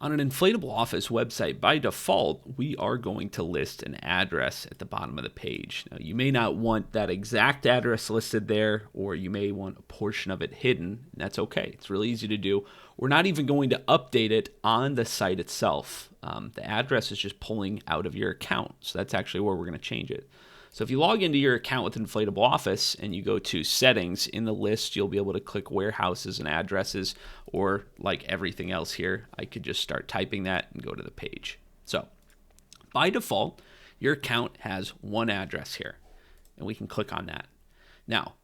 On an inflatable office website, by default, we are going to list an address at the bottom of the page. Now, you may not want that exact address listed there, or you may want a portion of it hidden, and that's okay. It's really easy to do. We're not even going to update it on the site itself. The address is just pulling out of your account, so that's actually where we're going to change it. So if you log into your account with Inflatable Office and you go to settings, in the list you'll be able to click warehouses and addresses, or like everything else here, I could just start typing that and go to the page. So by default, your account has one address here, and we can click on that. Now,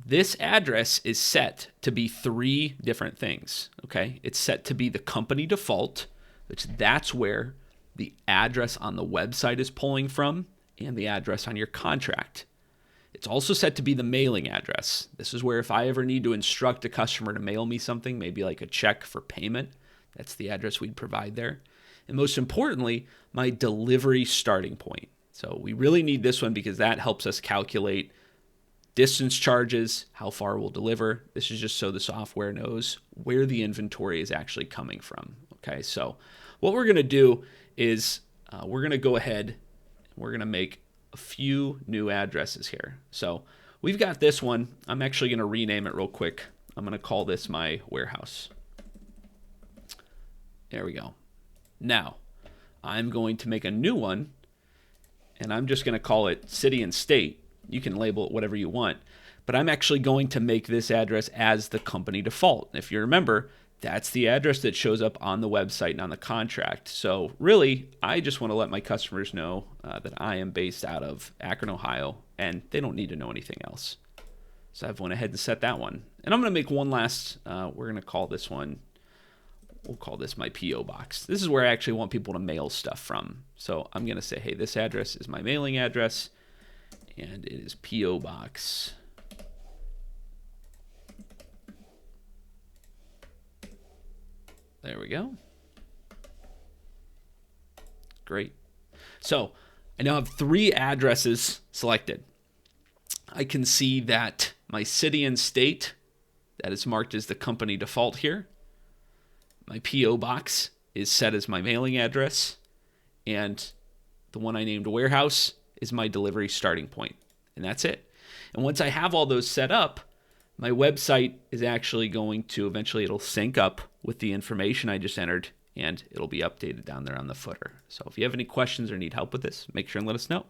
this address is set to be three different things, okay? It's set to be the company default, which that's where the address on the website is pulling from, and the address on your contract. It's also set to be the mailing address. This is where if I ever need to instruct a customer to mail me something, maybe like a check for payment, that's the address we'd provide there. And most importantly, my delivery starting point. So we really need this one because that helps us calculate distance charges, how far we'll deliver. This is just so the software knows where the inventory is actually coming from. Okay, so what we're going to do is we're going to go ahead, we're going to make a few new addresses here. So we've got this one. I'm actually going to rename it real quick. I'm going to call this my warehouse. There we go. Now, I'm going to make a new one, and I'm just going to call it city and state. You can label it whatever you want, but I'm actually going to make this address as the company default. If you remember, that's the address that shows up on the website and on the contract. So really, I just want to let my customers know that I am based out of Akron, Ohio, and they don't need to know anything else. So I've went ahead and set that one. And I'm going to make one last, we're going to call this one, we'll call this my P.O. box. This is where I actually want people to mail stuff from. So I'm going to say, hey, this address is my mailing address, and it is P.O. Box. There we go. Great. So I now have three addresses selected. I can see that my city and state, that is marked as the company default here. My P.O. box is set as my mailing address, and the one I named warehouse is my delivery starting point. And that's it. And once I have all those set up, my website is actually going to eventually, it'll sync up with the information I just entered, and it'll be updated down there on the footer. So if you have any questions or need help with this, make sure and let us know.